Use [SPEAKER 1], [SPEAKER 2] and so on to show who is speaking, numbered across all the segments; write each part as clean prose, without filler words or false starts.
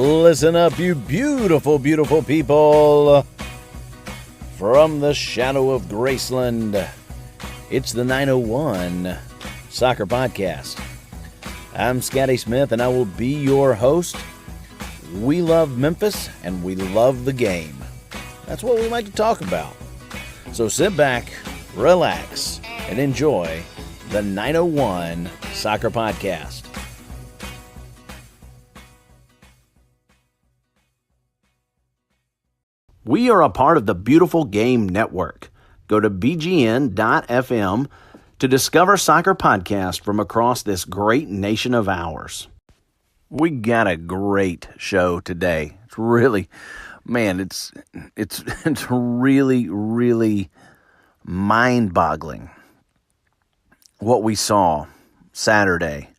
[SPEAKER 1] Listen up, you beautiful, beautiful people. From the shadow of Graceland, it's the 901 Soccer Podcast. I'm Scotty Smith, and I will be your host. We love Memphis, and we love the game. That's what we like to talk about. So sit back, relax, and enjoy the 901 Soccer Podcast. We are a part of the Beautiful Game Network. Go to bgn.fm to discover soccer podcasts from across this great nation of ours. We got a great show today. It's really, man, it's really mind-boggling what we saw Saturday.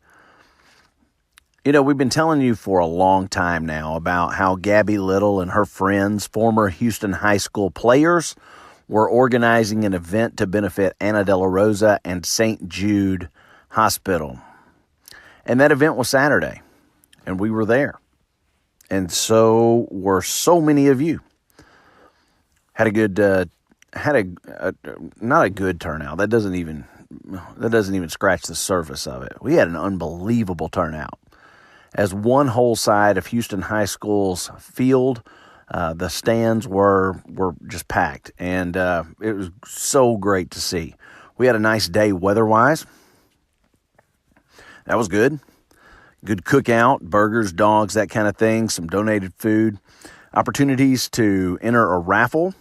[SPEAKER 1] You know, we've been telling you for a long time now about how Gabby Little and her friends, former Houston High School players, were organizing an event to benefit Della Rosa and St. Jude Hospital. And that event was Saturday, and we were there. And so were so many of you. Had a good, not a good turnout. That doesn't even scratch the surface of it. We had an unbelievable turnout. As one whole side of Houston High School's field, the stands were just packed, and it was so great to see. We had a nice day weather-wise. That was good. Good cookout, burgers, dogs, that kind of thing, some donated food. Opportunities to enter a raffle.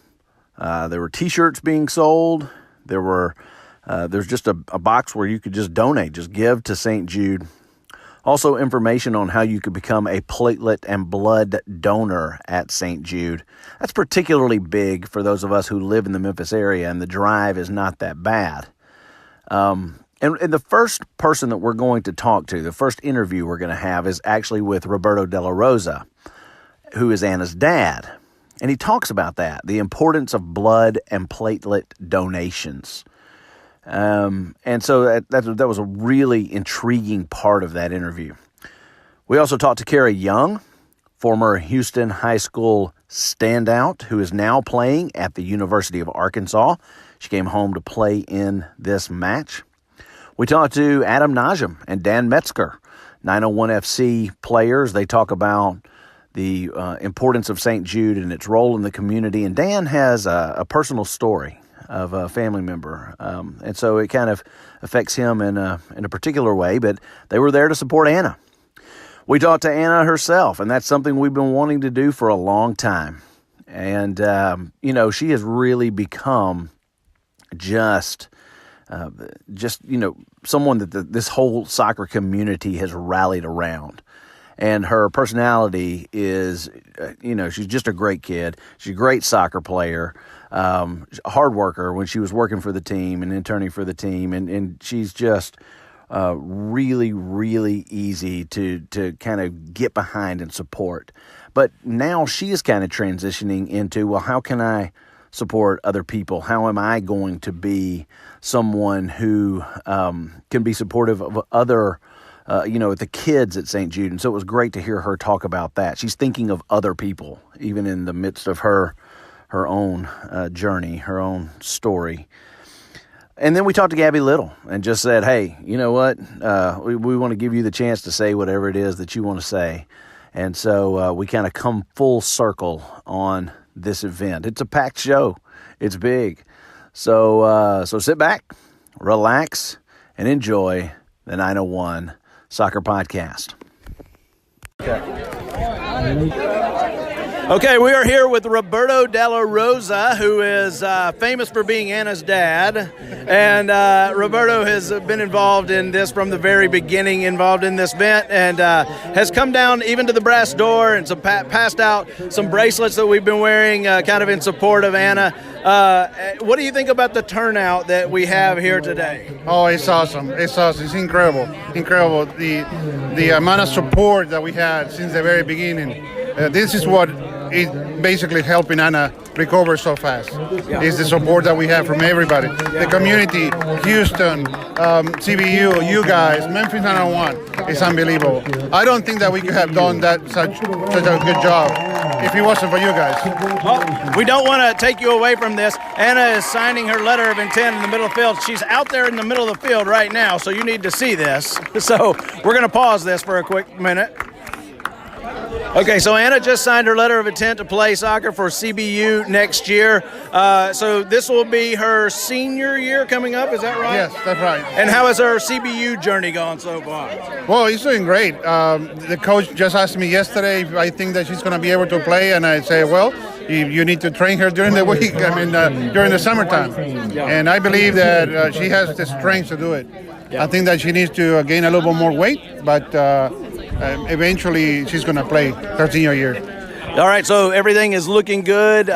[SPEAKER 1] There were T-shirts being sold. There's just a box where you could just donate, just give to St. Jude. Also, information on how you could become a platelet and blood donor at St. Jude. That's particularly big for those of us who live in the Memphis area, and the drive is not that bad. And the first person that we're going to talk to, the first interview we're going to have, is actually with Roberto Della Rosa, who is Anna's dad. And he talks about that, the importance of blood and platelet donations. And so that was a really intriguing part of that interview. We also talked to Cara Young, former Houston High School standout, who is now playing at the University of Arkansas. She came home to play in this match. We talked to Najem and Dan Metzger, 901 FC players. They talk about the importance of St. Jude and its role in the community. And Dan has a personal story of a family member. And so it kind of affects him in a particular way, but they were there to support Anna. We talked to Anna herself, and that's something we've been wanting to do for a long time. And, she has really become just someone that this whole soccer community has rallied around. And her personality is, she's just a great kid. She's a great soccer player, hard worker when she was working for the team and interning for the team. And she's just really, really easy to kind of get behind and support. But now she is kind of transitioning into, well, how can I support other people? How am I going to be someone who can be supportive of other the kids at St. Jude? And so it was great to hear her talk about that. She's thinking of other people, even in the midst of her own journey, her own story. And then we talked to Gabby Little and just said, hey, you know what? We want to give you the chance to say whatever it is that you want to say. And so we kind of come full circle on this event. It's a packed show. It's big. So sit back, relax, and enjoy the 901 Soccer Podcast. Okay, we are here with Roberto Della Rosa, who is famous for being Anna's dad. And Roberto has been involved in this from the very beginning, involved in this event, and has come down even to the brass door and passed out some bracelets that we've been wearing kind of in support of Anna. What do you think about the turnout that we have here today?
[SPEAKER 2] Oh, it's awesome. It's awesome. It's incredible. Incredible. The amount of support that we had since the very beginning. This is what is basically helping Anna recover so fast. Yeah. It's the support that we have from everybody. Yeah. The community, Houston, CBU, you guys, Memphis 901. is unbelievable. I don't think that we could have done that such a good job if it wasn't for you guys.
[SPEAKER 1] Well, we don't want to take you away from this. Anna is signing her letter of intent in the middle of the field. She's out there in the middle of the field right now, so you need to see this. So we're going to pause this for a quick minute. Okay, so Anna just signed her letter of intent to play soccer for CBU next year. So this will be her senior year coming up, is that right?
[SPEAKER 2] Yes, that's right.
[SPEAKER 1] And how has her CBU journey gone so far?
[SPEAKER 2] Well, he's doing great. The coach just asked me yesterday if I think that she's going to be able to play, and I say, well, you need to train her during the week, during the summertime. Yeah. And I believe that she has the strength to do it. Yeah. I think that she needs to gain a little bit more weight, but eventually she's going to play her senior year.
[SPEAKER 1] All right, so everything is looking good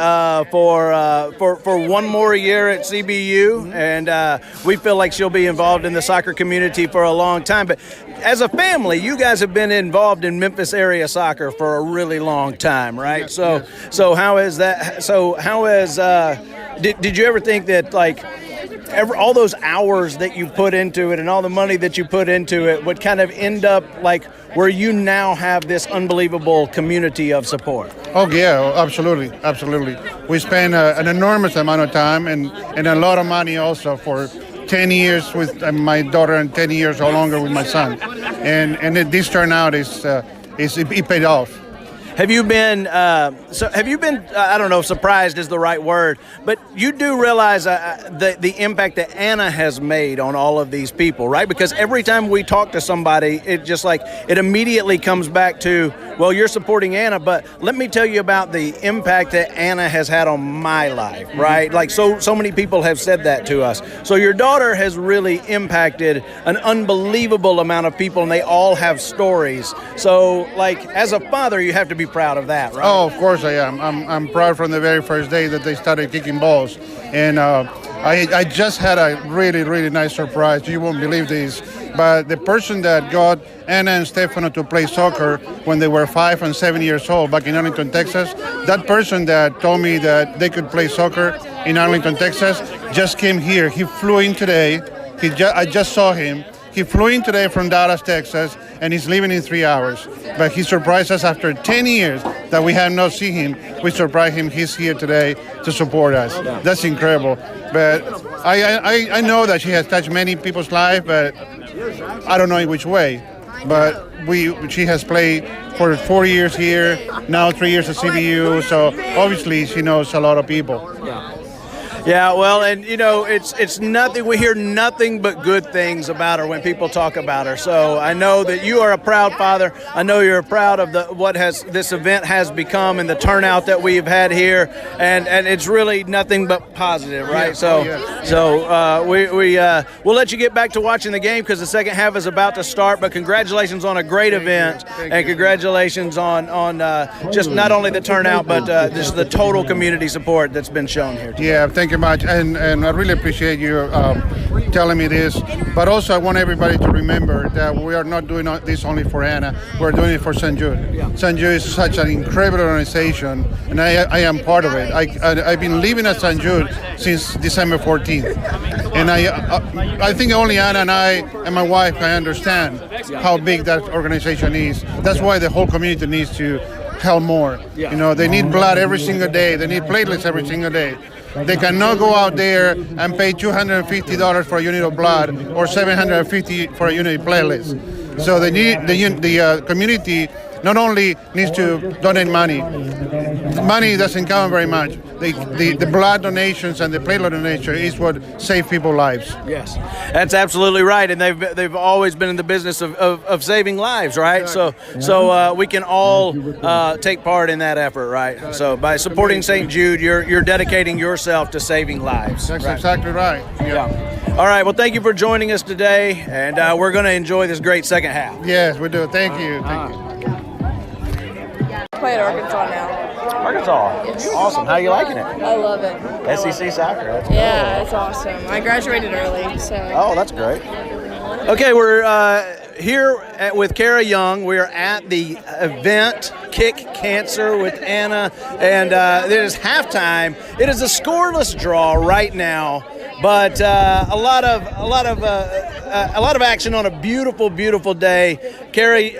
[SPEAKER 1] for one more year at CBU, and we feel like she'll be involved in the soccer community for a long time. But as a family, you guys have been involved in Memphis area soccer for a really long time, right? Yes, so how is that? So how is did you ever think that all those hours that you put into it and all the money that you put into it would kind of end up where you now have this unbelievable community of support?
[SPEAKER 2] Oh, yeah, absolutely. We spend an enormous amount of time and a lot of money also for 10 years with my daughter and 10 years or longer with my son. And this turnout it paid off.
[SPEAKER 1] Have you been, I don't know if surprised is the right word, but you do realize the impact that Anna has made on all of these people, right? Because every time we talk to somebody, it immediately comes back to, well, you're supporting Anna, but let me tell you about the impact that Anna has had on my life, right? So many people have said that to us. So your daughter has really impacted an unbelievable amount of people, and they all have stories. So, as a father, you have to be proud of that, right?
[SPEAKER 2] Oh, of course I am. I'm proud from the very first day that they started kicking balls. And I just had a really, really nice surprise. You won't believe this. But the person that got Anna and Stefano to play soccer when they were 5 and 7 years old back in Arlington, Texas, that person that told me that they could play soccer in Arlington, Texas, just came here. He flew in today. I just saw him. He flew in today from Dallas, Texas, and he's leaving in 3 hours. But he surprised us after 10 years that we have not seen him. We surprised him. He's here today to support us. That's incredible. But I know that she has touched many people's lives, but I don't know in which way. But she has played for 4 years here, now 3 years at CBU, so obviously she knows a lot of people.
[SPEAKER 1] Yeah, well, and it's nothing. We hear nothing but good things about her when people talk about her. So I know that you are a proud father. I know you're proud of what this event has become and the turnout that we've had here, and it's really nothing but positive, right? We'll let you get back to watching the game because the second half is about to start. But congratulations on a great event, and congratulations on just not only the turnout but just the total community support that's been shown here today.
[SPEAKER 2] Yeah, thank you much, and I really appreciate you telling me this. But also, I want everybody to remember that we are not doing this only for Anna. We're doing it for St. Jude. Yeah. St. Jude is such an incredible organization, and I am part of it. I've been living at St. Jude since December 14th, and I think only Anna and I and my wife can understand how big that organization is. That's why the whole community needs to help more. Yeah. They need blood every single day. They need platelets every single day. They cannot go out there and pay $250 for a unit of blood or $750 for a unit of platelets. So they need the community not only needs to donate money. Money doesn't count very much. The blood donations and the platelet donation is what save people's lives.
[SPEAKER 1] Yes, that's absolutely right. And they've always been in the business of saving lives, right? Exactly. So we can all take part in that effort, right? Exactly. So by supporting St. Jude, you're dedicating yourself to saving lives.
[SPEAKER 2] That's exactly right.
[SPEAKER 1] Yeah. All right. Well, thank you for joining us today, and we're going to enjoy this great second half.
[SPEAKER 2] Yes, we do. Thank you. Thank you.
[SPEAKER 3] Play at Arkansas now.
[SPEAKER 1] Arkansas? Yes. Awesome. How are you liking it?
[SPEAKER 3] I love it.
[SPEAKER 1] SEC soccer. That's cool.
[SPEAKER 3] Yeah, it's awesome. I graduated early, so.
[SPEAKER 1] Oh, that's great. Okay, we're here with Cara Young. We're at the event Kick Cancer with Anna, and it is halftime. It is a scoreless draw right now, but a lot of a lot of action on a beautiful, beautiful day. Carrie,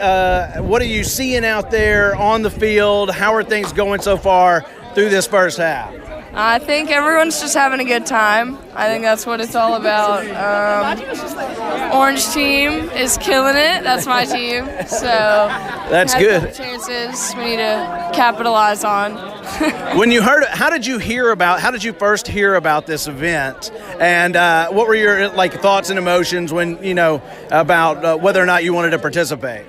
[SPEAKER 1] what are you seeing out there on the field? How are things going so far through this first half?
[SPEAKER 3] I think everyone's just having a good time. I think that's what it's all about. Orange team is killing it. That's my team. So
[SPEAKER 1] that's good.
[SPEAKER 3] Chances we need to capitalize on.
[SPEAKER 1] When you heard it, how did you first hear about this event? And what were your thoughts and emotions when, about whether or not you wanted to participate?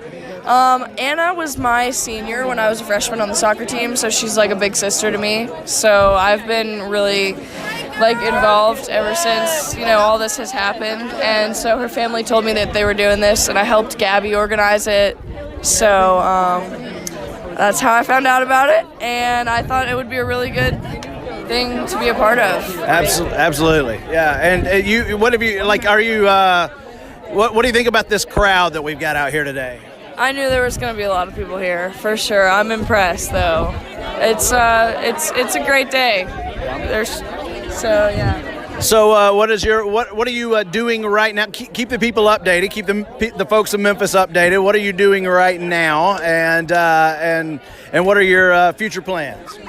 [SPEAKER 3] Anna was my senior when I was a freshman on the soccer team, so she's like a big sister to me. So I've been really involved ever since, all this has happened. And so her family told me that they were doing this, and I helped Gabby organize it. So that's how I found out about it, and I thought it would be a really good thing to be a part of.
[SPEAKER 1] Absolutely. Yeah. And you, what have you, are you, what do you think about this crowd that we've got out here today?
[SPEAKER 3] I knew there was going to be a lot of people here, for sure. I'm impressed, though. It's a great day.
[SPEAKER 1] So what are you doing right now? Keep the people updated. Keep the folks in Memphis updated. What are you doing right now? And what are your future plans?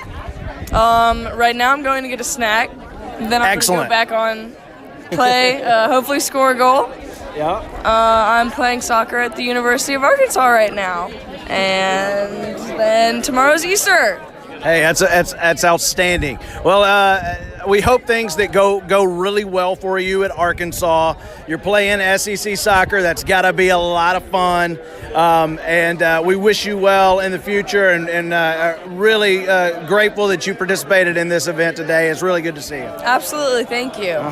[SPEAKER 3] Right now I'm going to get a snack. Then I'm going to go back on play. Hopefully score a goal.
[SPEAKER 1] Yeah.
[SPEAKER 3] I'm playing soccer at the University of Arkansas right now, and then tomorrow's Easter.
[SPEAKER 1] Hey, that's outstanding. Well, we hope things that go really well for you at Arkansas. You're playing SEC soccer. That's got to be a lot of fun, and we wish you well in the future. And really grateful that you participated in this event today. It's really good to see you.
[SPEAKER 3] Absolutely, thank you.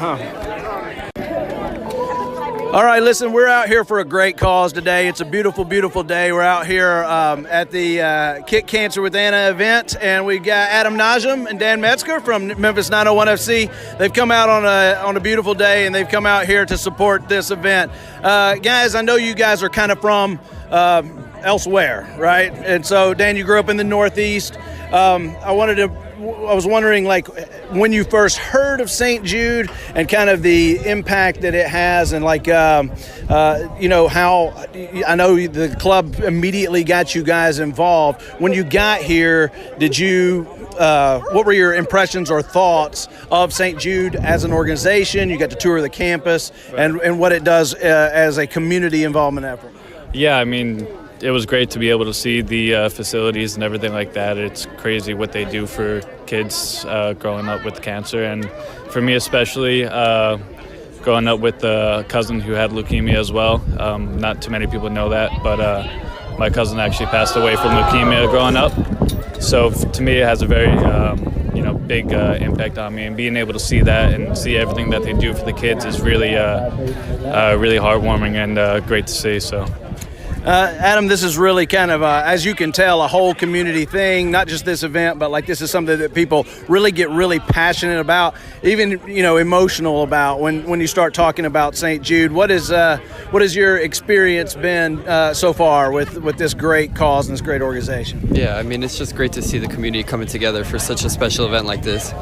[SPEAKER 1] All right, listen, we're out here for a great cause today. It's a beautiful, beautiful day. We're out here at the Kick Cancer with Anna event, and we got Najem and Dan Metzger from Memphis 901 FC. They've come out on a beautiful day, and they've come out here to support this event. Guys, I know you guys are kind of from elsewhere, right? And so, Dan, you grew up in the Northeast. I was wondering, when you first heard of St. Jude and kind of the impact that it has, and how I know the club immediately got you guys involved. When you got here, what were your impressions or thoughts of St. Jude as an organization? You got to tour the campus, right, and what it does as a community involvement effort.
[SPEAKER 4] Yeah, I mean, it was great to be able to see the facilities and everything like that. It's crazy what they do for kids growing up with cancer. And for me especially, growing up with a cousin who had leukemia as well. Not too many people know that, but my cousin actually passed away from leukemia growing up. So to me, it has a very big impact on me. And being able to see that and see everything that they do for the kids is really, really heartwarming and great to see. So.
[SPEAKER 1] Adam, this is really kind of, as you can tell, a whole community thing, not just this event, but this is something that people really get really passionate about, even, emotional about when you start talking about St. Jude. What has your experience been so far with this great cause and this great organization?
[SPEAKER 5] Yeah, I mean, it's just great to see the community coming together for such a special event like this.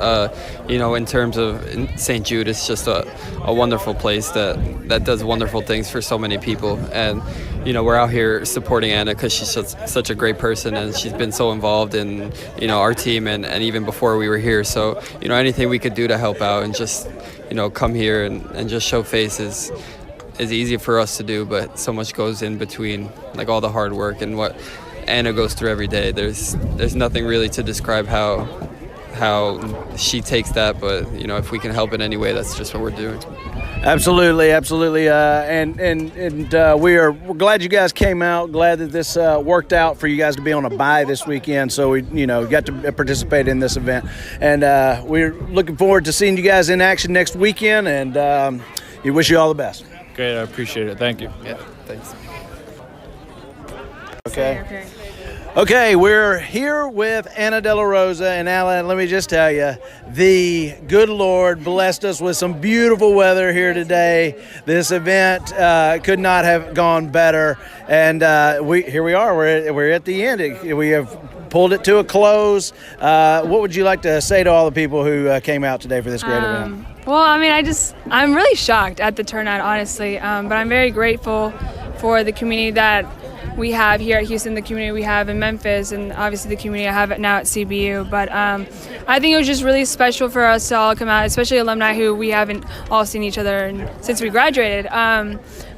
[SPEAKER 5] In terms of St. Jude, it's just a wonderful place that does wonderful things for so many people. And, we're out here supporting Anna because she's such a great person, and she's been so involved in our team and even before we were here. So anything we could do to help out and just come here and just show faces is easy for us to do, but so much goes in between, all the hard work and what Anna goes through every day. There's nothing really to describe how she takes that, but if we can help in any way, that's just what we're doing.
[SPEAKER 1] Absolutely. We're glad you guys came out. Glad that this worked out for you guys to be on a bye this weekend. So we, got to participate in this event, and we're looking forward to seeing you guys in action next weekend. And we wish you all the best.
[SPEAKER 4] Great, I appreciate it. Thank you.
[SPEAKER 5] Yeah, thanks.
[SPEAKER 1] Okay, we're here with Anna Della Rosa, and Alan, let me just tell you, the good Lord blessed us with some beautiful weather here today. This event could not have gone better, and here we are. We're at the end. We have pulled it to a close. What would you like to say to all the people who came out today for this great event?
[SPEAKER 6] Well, I mean, I'm really shocked at the turnout, honestly, but I'm very grateful for the community that we have here at Houston, the community we have in Memphis, and obviously the community I have now at CBU. But I think it was just really special for us to all come out, especially alumni who we haven't all seen each other since we graduated.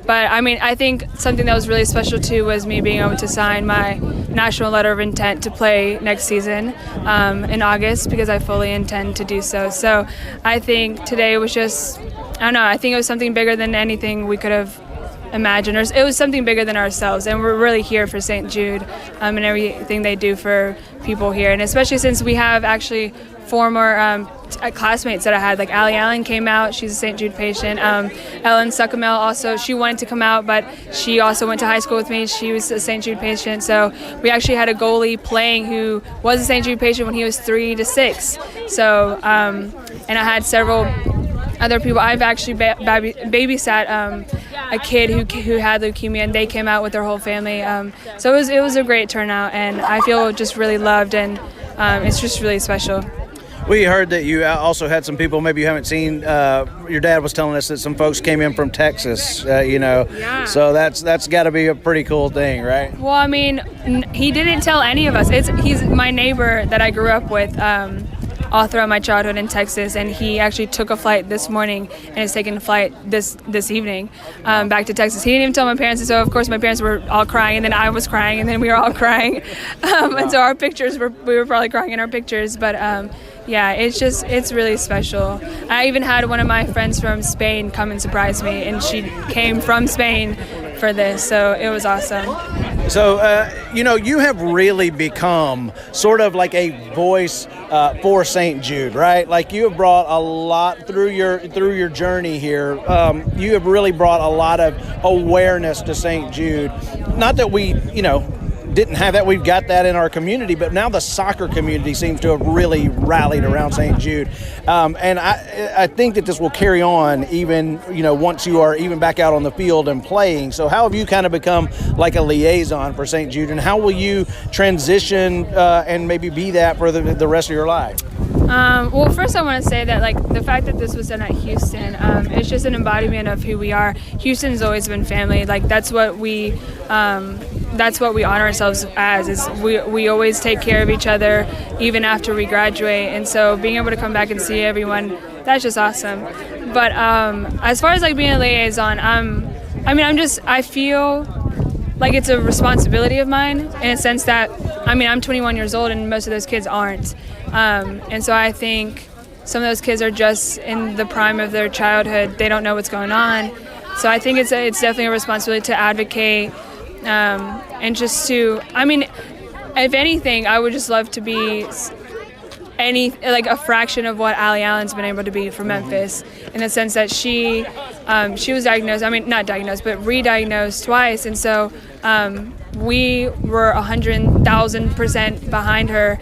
[SPEAKER 6] But I mean, I think something that was really special too was me being able to sign my national letter of intent to play next season in August, because I fully intend to do so. So I think today was just, I don't know, I think it was something bigger than anything we could have imagined. It was something bigger than ourselves, and we're really here for St. Jude and everything they do for people here. And especially since we have actually former classmates that I had, like Allie Allen came out, she's a St. Jude patient. Ellen Suckamel also, she wanted to come out, but she also went to high school with me. She was a St. Jude patient. So we actually had a goalie playing who was a St. Jude patient when he was 3 to 6. So, and I had several other people. I've actually babysat a kid who had leukemia, and they came out with their whole family. So it was a great turnout, and I feel just really loved, and it's just really special.
[SPEAKER 1] We heard that you also had some people maybe you haven't seen. Your dad was telling us that some folks came in from Texas,
[SPEAKER 6] Yeah.
[SPEAKER 1] So that's got to be a pretty cool thing, right?
[SPEAKER 6] Well, I mean, he didn't tell any of us. He's my neighbor that I grew up with all throughout my childhood in Texas, and he actually took a flight this morning and is taking a flight this evening back to Texas. He didn't even tell my parents, and so of course my parents were all crying, and then I was crying, and then we were all crying, and so our pictures we were probably crying in our pictures, but yeah, it's really special. I even had one of my friends from Spain come and surprise me, and she came from Spain for this, so it was awesome.
[SPEAKER 1] So, you have really become sort of like a voice for St. Jude, right? Like you have brought a lot through your journey here. You have really brought a lot of awareness to St. Jude. Not that we, didn't have that. We've got that in our community, but now the soccer community seems to have really rallied around St. Jude. And I think that this will carry on even, once you are even back out on the field and playing. So how have you kind of become like a liaison for St. Jude, and how will you transition and maybe be that for the rest of your life?
[SPEAKER 6] Well, first I want to say that the fact that this was done at Houston, it's just an embodiment of who we are. Houston's always been family. That's what we honor ourselves as. Is we always take care of each other even after we graduate. And so being able to come back and see everyone, that's just awesome. But as far as being a liaison, I feel like it's a responsibility of mine in a sense that I'm 21 years old and most of those kids aren't. And so I think some of those kids are just in the prime of their childhood. They don't know what's going on. So I think it's definitely a responsibility to advocate and just to, if anything, I would just love to be a fraction of what Allie Allen's been able to be for Memphis, in the sense that she was diagnosed, not diagnosed, but re-diagnosed twice. And so we were 100,000% behind her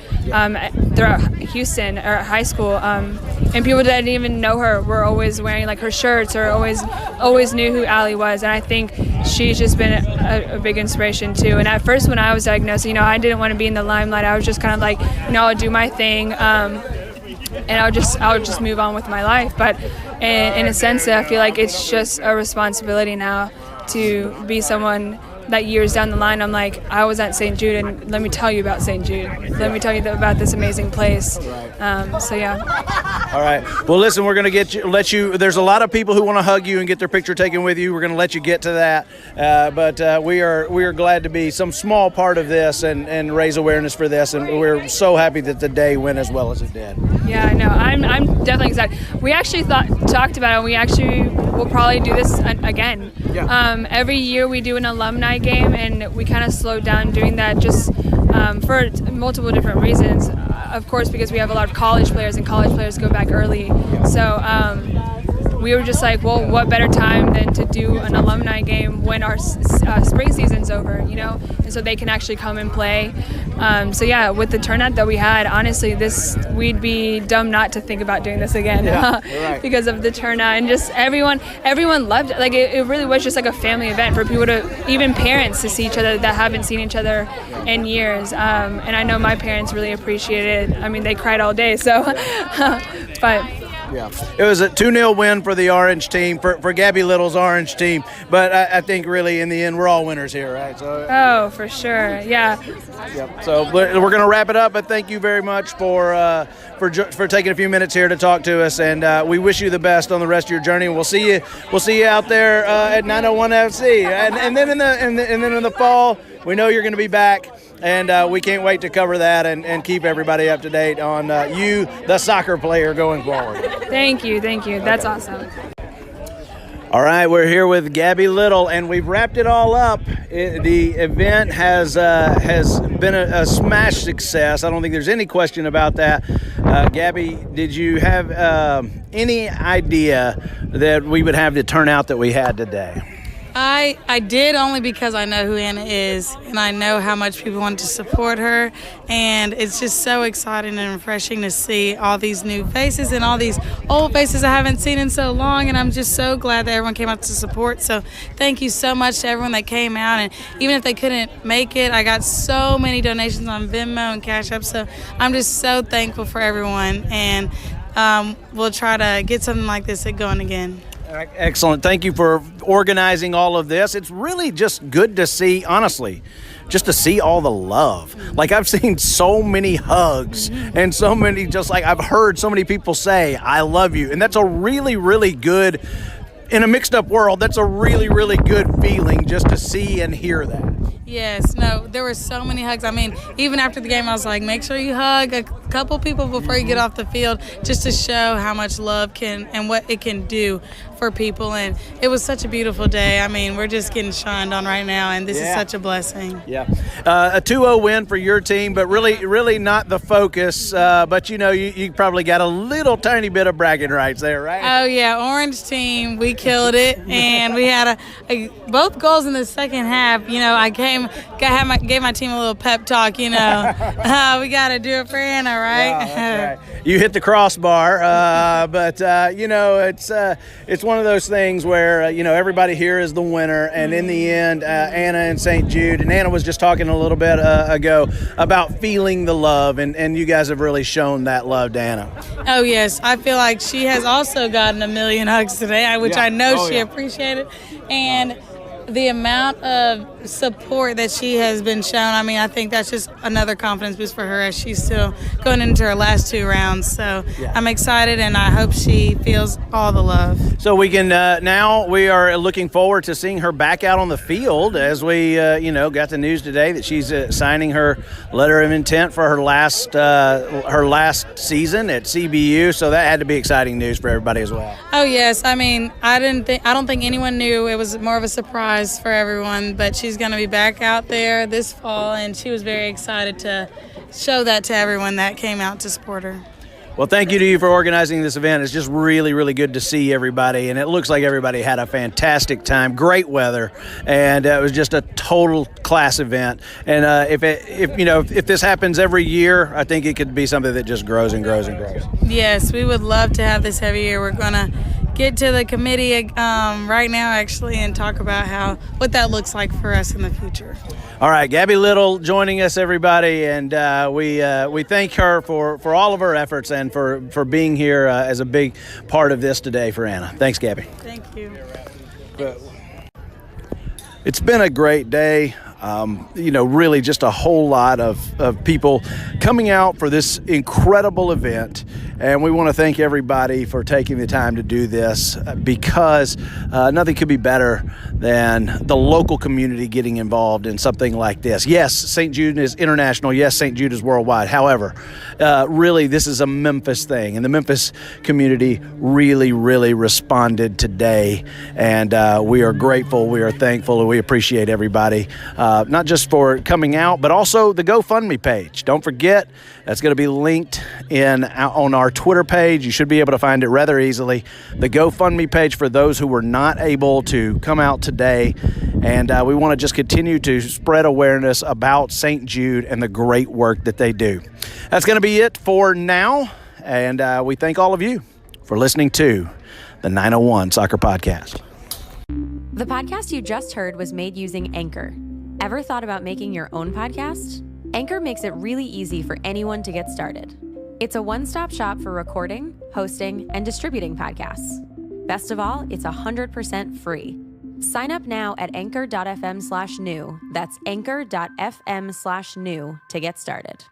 [SPEAKER 6] throughout Houston or high school, and people that didn't even know her were always wearing her shirts, or always knew who Allie was. And I think she's just been a big inspiration too. And at first when I was diagnosed, I didn't want to be in the limelight. I was just kind of I'll do my thing, and I would just move on with my life. But in a sense, I feel like it's just a responsibility now to be someone that years down the line, I'm I was at St. Jude, and let me tell you about St. Jude. Let me tell you about this amazing place. So yeah.
[SPEAKER 1] All right. Well, listen, we're going to let you. There's a lot of people who want to hug you and get their picture taken with you. We're going to let you get to that. But we are glad to be some small part of this and raise awareness for this. And we're so happy that the day went as well as it did.
[SPEAKER 6] Yeah, I know. I'm definitely excited. We actually talked about it. We actually will probably do this again. Yeah. Every year we do an alumni game, and we kind of slowed down doing that just for multiple different reasons. Of course, because we have a lot of college players, and college players go back early. So we were just like, well, what better time than to do an alumni game when our spring season's over, and so they can actually come and play. So yeah, with the turnout that we had, honestly, we'd be dumb not to think about doing this again because of the turnout, and just everyone loved it. Like it really was just like a family event for people to, even parents, to see each other that haven't seen each other in years. And I know my parents really appreciated it. I mean, they cried all day, so but.
[SPEAKER 1] Yeah, it was a 2-0 win for the Orange team, for Gabby Little's Orange team. But I think really in the end we're all winners here, right? So,
[SPEAKER 6] for sure, yeah.
[SPEAKER 1] Yep. So we're going to wrap it up, but thank you very much for taking a few minutes here to talk to us, and we wish you the best on the rest of your journey. We'll see you out there at 901 FC, and then in the fall we know you're going to be back. And we can't wait to cover that and keep everybody up to date on you, the soccer player, going forward.
[SPEAKER 6] Thank you. That's awesome.
[SPEAKER 1] All right, we're here with Gabby Little, and we've wrapped it all up. The event has been a smash success. I don't think there's any question about that. Gabby, did you have any idea that we would have the turnout that we had today?
[SPEAKER 7] I did, only because I know who Anna is, and I know how much people want to support her, and it's just so exciting and refreshing to see all these new faces and all these old faces I haven't seen in so long, and I'm just so glad that everyone came out to support. So thank you so much to everyone that came out, and even if they couldn't make it, I got so many donations on Venmo and Cash App, so I'm just so thankful for everyone, and we'll try to get something like this going again.
[SPEAKER 1] Excellent. Thank you for organizing all of this. It's really just good to see, honestly, just to see all the love. Like, I've seen so many hugs and so many, just like I've heard so many people say, I love you. And that's a really, really good, in a mixed up world, that's a really, really good feeling just to see and hear that.
[SPEAKER 7] Yes, no, there were so many hugs. I mean, even after the game, I was like, make sure you hug a couple people before you get off the field, just to show how much love can and what it can do for people. And it was such a beautiful day. I mean, we're just getting shined on right now, and this is such a blessing.
[SPEAKER 1] Yeah, a 2-0 win for your team, but really not the focus. But, you probably got a little tiny bit of bragging rights there, right?
[SPEAKER 7] Oh, yeah, Orange team, we killed it. And we had both goals in the second half. I gave my team a little pep talk, we got to do it for Anna, right?
[SPEAKER 1] Wow, that's right. You hit the crossbar, but it's one of those things where, everybody here is the winner, and in the end, Anna and St. Jude, and Anna was just talking a little bit ago about feeling the love, and you guys have really shown that love to Anna.
[SPEAKER 7] Oh, yes. I feel like she has also gotten a million hugs today, which I know she appreciated, and the amount of support that she has been shown, I mean, I think that's just another confidence boost for her as she's still going into her last 2 rounds. So I'm excited, and I hope she feels all the love.
[SPEAKER 1] So we can now we are looking forward to seeing her back out on the field as we, got the news today that she's signing her letter of intent for her last season at CBU. So that had to be exciting news for everybody as well.
[SPEAKER 7] Oh yes, I mean, I don't think anyone knew. It was more of a surprise for everyone, but she's going to be back out there this fall, and she was very excited to show that to everyone that came out to support her.
[SPEAKER 1] Well, thank you to you for organizing this event. It's just really, really good to see everybody, and it looks like everybody had a fantastic time. Great weather, and it was just a total class event. And if this happens every year, I think it could be something that just grows and grows and grows.
[SPEAKER 7] Yes, we would love to have this every year. We're going to get to the committee right now, actually, and talk about what that looks like for us in the future.
[SPEAKER 1] All right, Gabby Little joining us, everybody, and we thank her for all of her efforts and for being here as a big part of this today for Anna. Thanks, Gabby.
[SPEAKER 7] Thank you.
[SPEAKER 1] It's been a great day. Really just a whole lot of people coming out for this incredible event. And we want to thank everybody for taking the time to do this, because nothing could be better than the local community getting involved in something like this. Yes, St. Jude is international. Yes, St. Jude is worldwide. However, really, this is a Memphis thing. And the Memphis community really, really responded today. And we are grateful. We are thankful. And we appreciate everybody not just for coming out, but also the GoFundMe page. Don't forget, that's going to be linked on our Twitter page. You should be able to find it rather easily. The GoFundMe page for those who were not able to come out today. And we want to just continue to spread awareness about St. Jude and the great work that they do. That's going to be it for now. And we thank all of you for listening to the 901 Soccer Podcast.
[SPEAKER 8] The podcast you just heard was made using Anchor. Ever thought about making your own podcast? Anchor makes it really easy for anyone to get started. It's a one-stop shop for recording, hosting, and distributing podcasts. Best of all, it's 100% free. Sign up now at anchor.fm/new. That's anchor.fm/new to get started.